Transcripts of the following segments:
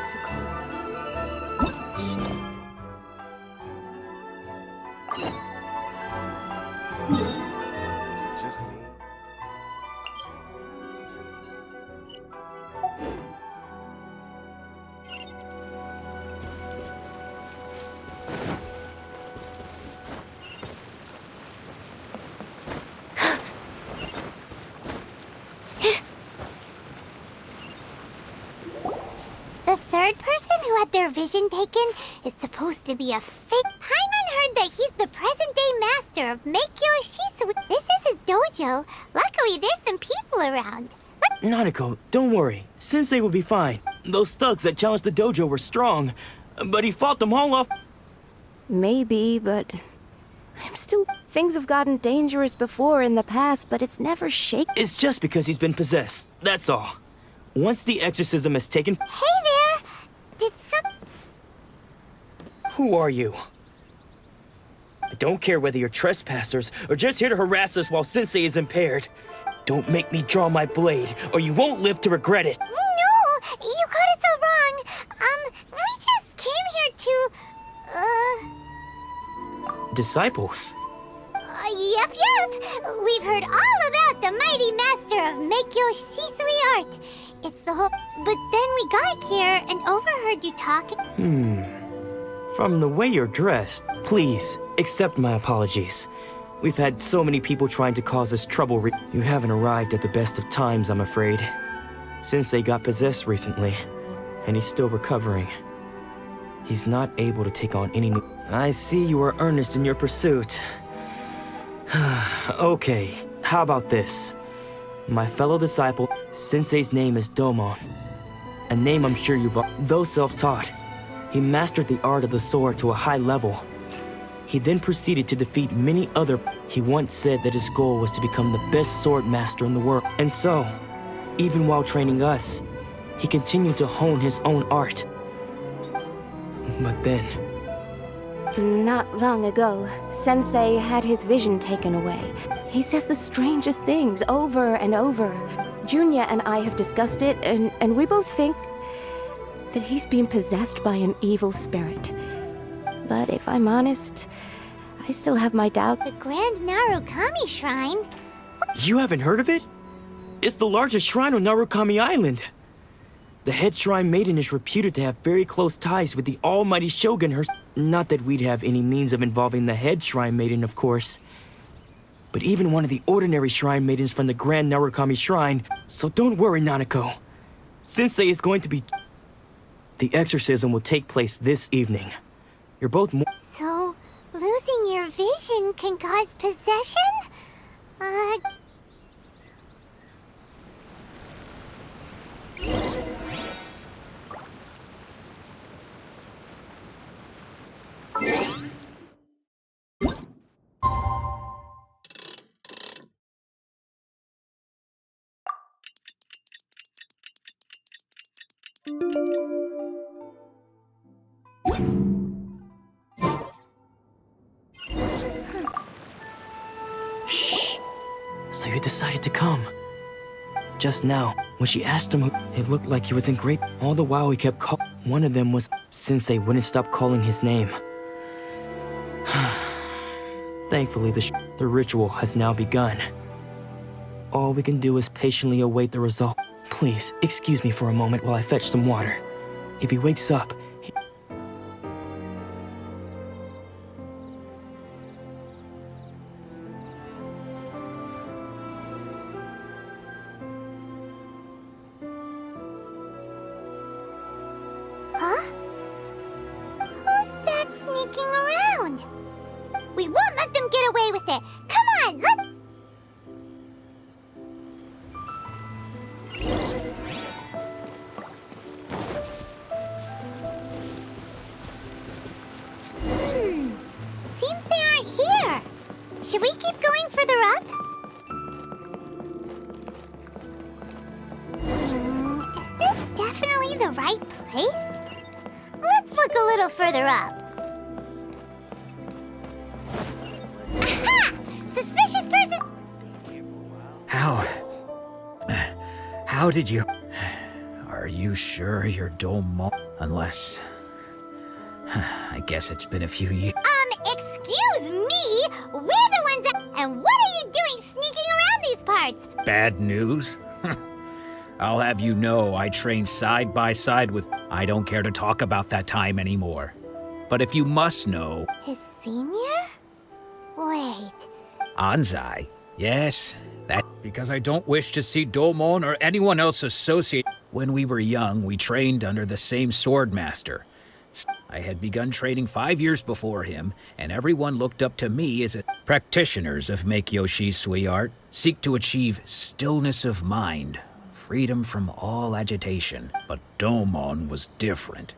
So calm. Is it just me? The third person who had their vision taken is supposed to be a fake. Paimon heard that he's the present-day master of Meikyo Shisui. This is his dojo. Luckily, there's some people around. What? Nanako, don't worry. Sensei will be fine. Those thugs that challenged the dojo were strong, but he fought them all off. Maybe, but I'm still... Things have gotten dangerous before in the past, but it's never shaken. It's just because he's been possessed, that's all. Once the exorcism is taken... Hey there! Did some... Who are you? I don't care whether you're trespassers or just here to harass us while Sensei is impaired. Don't make me draw my blade, or you won't live to regret it. No! You got it so wrong. We just came here to... Disciples? Yep. We've heard all about the mighty master of Meikyo Shisui art. It's the whole... But then we got here and overheard you talking. From the way you're dressed, please, accept my apologies. We've had so many people trying to cause us trouble. You haven't arrived at the best of times, I'm afraid. Sensei got possessed recently, and he's still recovering. He's not able to take on any new... I see you are earnest in your pursuit. Okay, how about this? My fellow disciple, Sensei's name is Domon. A name I'm sure you've... Though self-taught, he mastered the art of the sword to a high level. He then proceeded to defeat many other... He once said that his goal was to become the best sword master in the world. And so, even while training us, he continued to hone his own art. But then... Not long ago, Sensei had his vision taken away. He says the strangest things over and over. Junya and I have discussed it, and we both think that he's being possessed by an evil spirit. But if I'm honest, I still have my doubts. The Grand Narukami Shrine? You haven't heard of it? It's the largest shrine on Narukami Island. The head shrine maiden is reputed to have very close ties with the almighty shogun herself. Not that we'd have any means of involving the head shrine maiden, of course. But even one of the ordinary shrine maidens from the Grand Narukami Shrine. So don't worry, Nanako. Sensei is going to be... The exorcism will take place this evening. You're both more... So, losing your vision can cause possession? Shh. So you decided to come. Just now, when she asked him, it looked like he was in great... All the while he kept calling. One of them was... Sensei wouldn't stop calling his name. Thankfully, the ritual has now begun. All we can do is patiently await the result. Please, excuse me for a moment while I fetch some water. If he wakes up, Huh? Who's that sneaking around? We won't let them get away with it! Come on, let's... Seems they aren't here. Should we keep going further up? Is this definitely the right place? Let's look a little further up. Aha! Suspicious person! How did you... Are you sure you're Domon? Unless... I guess it's been a few years. Excuse me? We're the ones that... And what are you doing sneaking around these parts? Bad news? I'll have you know I trained side by side with... I don't care to talk about that time anymore. But if you must know... His senior? Wait. Anzai? Yes, that... Because I don't wish to see Domon or anyone else associate... When we were young, we trained under the same sword master. I had begun training 5 years before him, and everyone looked up to me as a... Practitioners of Meikyo Shisui art seek to achieve stillness of mind, freedom from all agitation. But Domon was different.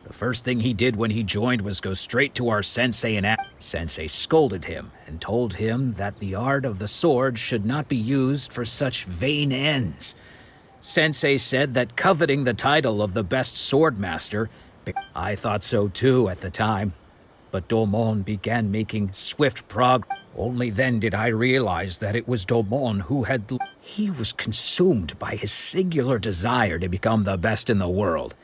The first thing he did when he joined was go straight to our sensei and Sensei scolded him and told him that the art of the sword should not be used for such vain ends. Sensei said that coveting the title of the best sword master... I thought so too at the time, but Domon began making swift progress. Only then did I realize that it was Domon who had... He was consumed by his singular desire to become the best in the world.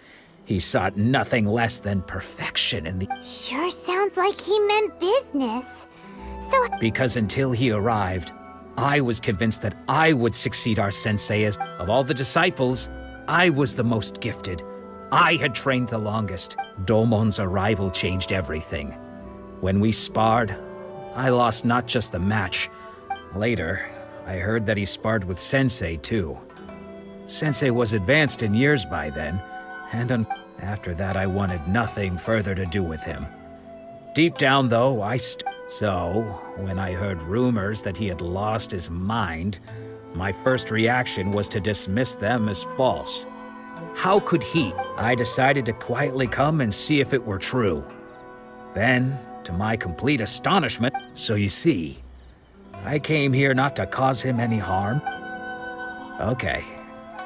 He sought nothing less than perfection in the... Sure sounds like he meant business. So... Because until he arrived, I was convinced that I would succeed our sensei as... Of all the disciples, I was the most gifted. I had trained the longest. Domon's arrival changed everything. When we sparred, I lost not just the match. Later, I heard that he sparred with Sensei too. Sensei was advanced in years by then, and after that I wanted nothing further to do with him. Deep down though, So, when I heard rumors that he had lost his mind, my first reaction was to dismiss them as false. How could he? I decided to quietly come and see if it were true. Then, to my complete astonishment, so you see, I came here not to cause him any harm. Okay,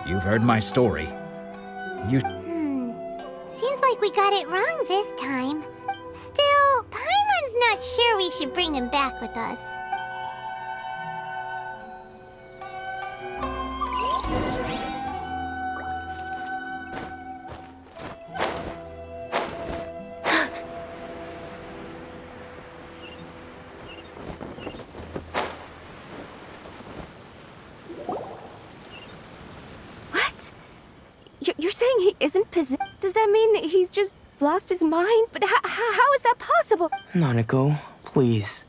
you've heard my story. Seems like we got it wrong this time. Still, Paimon's not sure we should bring him back with us. You're saying he isn't possessed? Does that mean he's just lost his mind? But how is that possible? Nanako, please.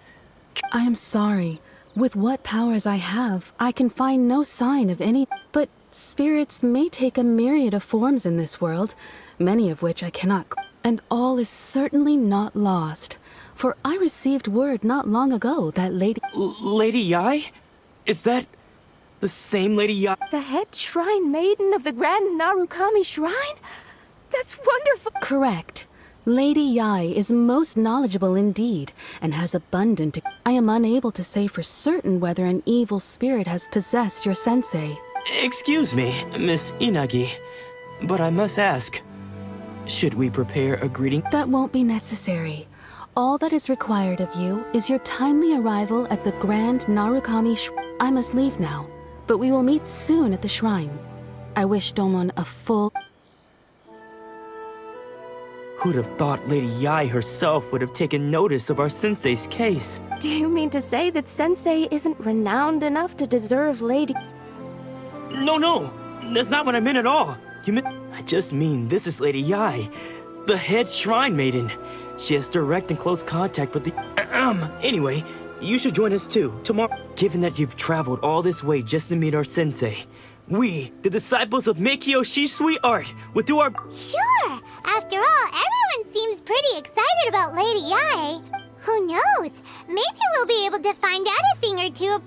I am sorry. With what powers I have, I can find no sign of any... But spirits may take a myriad of forms in this world, many of which I cannot... And all is certainly not lost. For I received word not long ago that Lady Yai? Is that... the same Lady Yai? The head shrine maiden of the Grand Narukami Shrine? That's wonderful! Correct. Lady Yai is most knowledgeable indeed, and has abundant... I am unable to say for certain whether an evil spirit has possessed your sensei. Excuse me, Miss Inagi, but I must ask, should we prepare a greeting? That won't be necessary. All that is required of you is your timely arrival at the Grand Narukami Shrine. I must leave now, but we will meet soon at the shrine. I wish Domon a full... Who'd have thought Lady Yai herself would have taken notice of our sensei's case? Do you mean to say that Sensei isn't renowned enough to deserve Lady... No, that's not what I meant at all. I just mean this is Lady Yai, the head shrine maiden. She has direct and close contact with the... Anyway, you should join us too, tomorrow. Given that you've traveled all this way just to meet our sensei, we, the disciples of Meikyo Shisui art, will do our... Sure! After all, everyone seems pretty excited about Lady Yai. Who knows? Maybe we'll be able to find out a thing or two.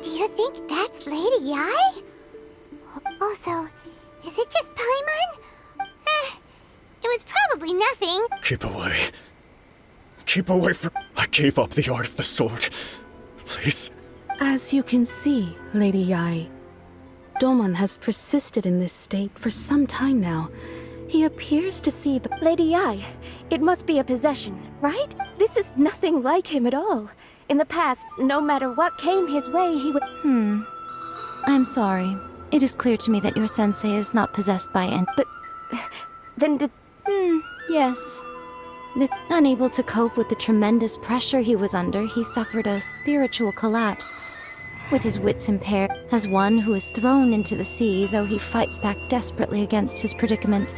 Do you think that's Lady Yai? Also, is it just Paimon? It was probably nothing. Keep away. Keep away from... I gave up the art of the sword. Please. As you can see, Lady Yai, Domon has persisted in this state for some time now. He appears to see the... Lady Yai, it must be a possession, right? This is nothing like him at all. In the past, no matter what came his way, he would... I'm sorry. It is clear to me that your sensei is not possessed by an... But... then did... Yes. Unable to cope with the tremendous pressure he was under, he suffered a spiritual collapse. With his wits impaired, as one who is thrown into the sea, though he fights back desperately against his predicament.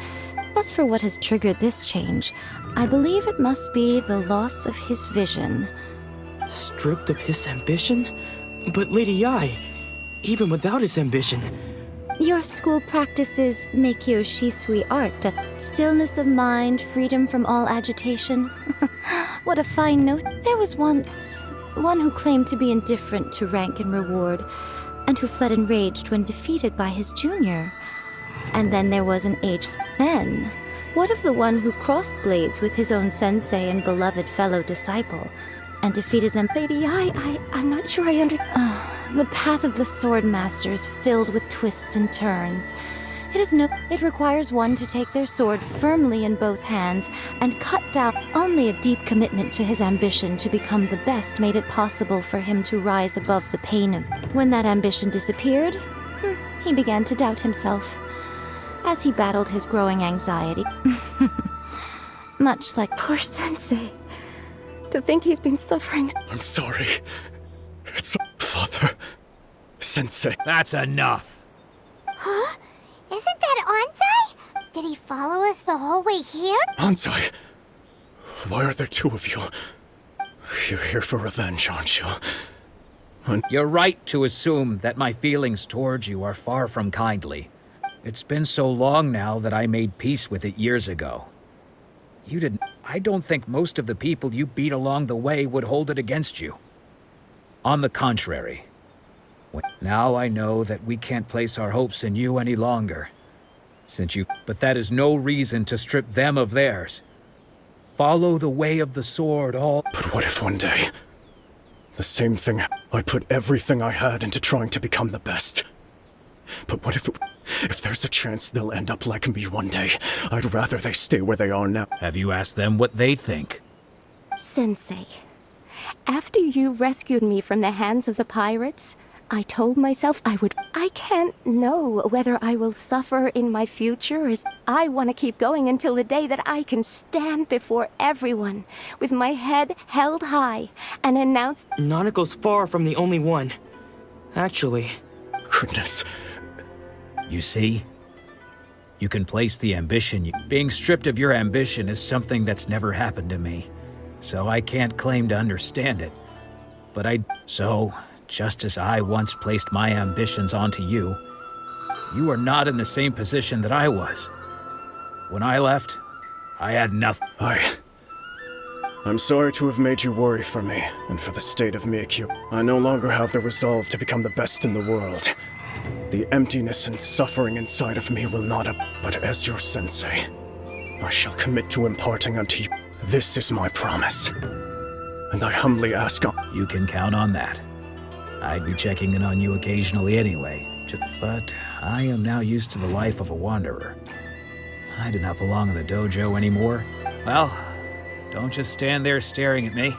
As for what has triggered this change, I believe it must be the loss of his vision. Stripped of his ambition? But Lady Yai, even without his ambition... Your school practices Meikyo Shisui art, stillness of mind, freedom from all agitation. What a fine note. There was once one who claimed to be indifferent to rank and reward, and who fled enraged when defeated by his junior. And then there was an age. Then, what of the one who crossed blades with his own sensei and beloved fellow disciple, and defeated them? Lady Yai, I'm not sure I understand. The path of the sword master is filled with twists and turns. It requires one to take their sword firmly in both hands and cut down. Only a deep commitment to his ambition to become the best made it possible for him to rise above the pain of... When that ambition disappeared, he began to doubt himself, as he battled his growing anxiety. Much like... Poor sensei. To think he's been suffering... I'm sorry. It's... Father. Sensei. That's enough. Huh? Isn't that Anzai? Did he follow us the whole way here? Anzai. Why are there two of you? You're here for revenge, aren't you? You're right to assume that my feelings towards you are far from kindly. It's been so long now that I made peace with it years ago. You didn't... I don't think most of the people you beat along the way would hold it against you. On the contrary. Now I know that we can't place our hopes in you any longer. But that is no reason to strip them of theirs. Follow the way of the sword all... But what if one day... The same thing... I put everything I had into trying to become the best. But what if there's a chance they'll end up like me one day? I'd rather they stay where they are now. Have you asked them what they think? Sensei, after you rescued me from the hands of the pirates, I told myself I can't know whether I will suffer in my future as I want to keep going until the day that I can stand before everyone with my head held high and announce... Nanako's far from the only one. Actually... Goodness. You see? You can place the ambition. Being stripped of your ambition is something that's never happened to me. So I can't claim to understand it. But So, just as I once placed my ambitions onto you, you are not in the same position that I was. When I left, I had nothing. I'm sorry to have made you worry for me, and for the state of Miyakyo. I no longer have the resolve to become the best in the world. The emptiness and suffering inside of me will not but as your sensei, I shall commit to imparting unto you. This is my promise. And I humbly ask... You can count on that. I'd be checking in on you occasionally anyway. But I am now used to the life of a wanderer. I do not belong in the dojo anymore. Well, don't just stand there staring at me.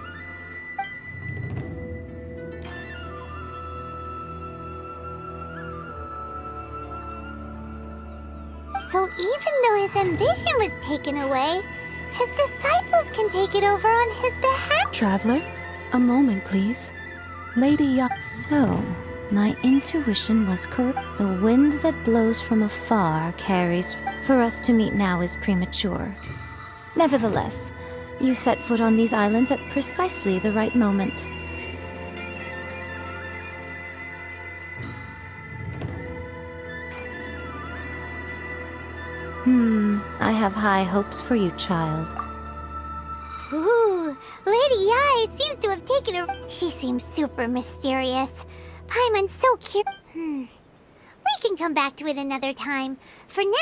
So even though his ambition was taken away, his disciples can take it over on his behalf. Traveler, a moment, please. Lady So, my intuition was correct. The wind that blows from afar carries. For us to meet now is premature. Nevertheless, you set foot on these islands at precisely the right moment. I have high hopes for you, child. Ooh, Lady Yae seems to have taken a... She seems super mysterious. Paimon's so cute. We can come back to it another time. For now...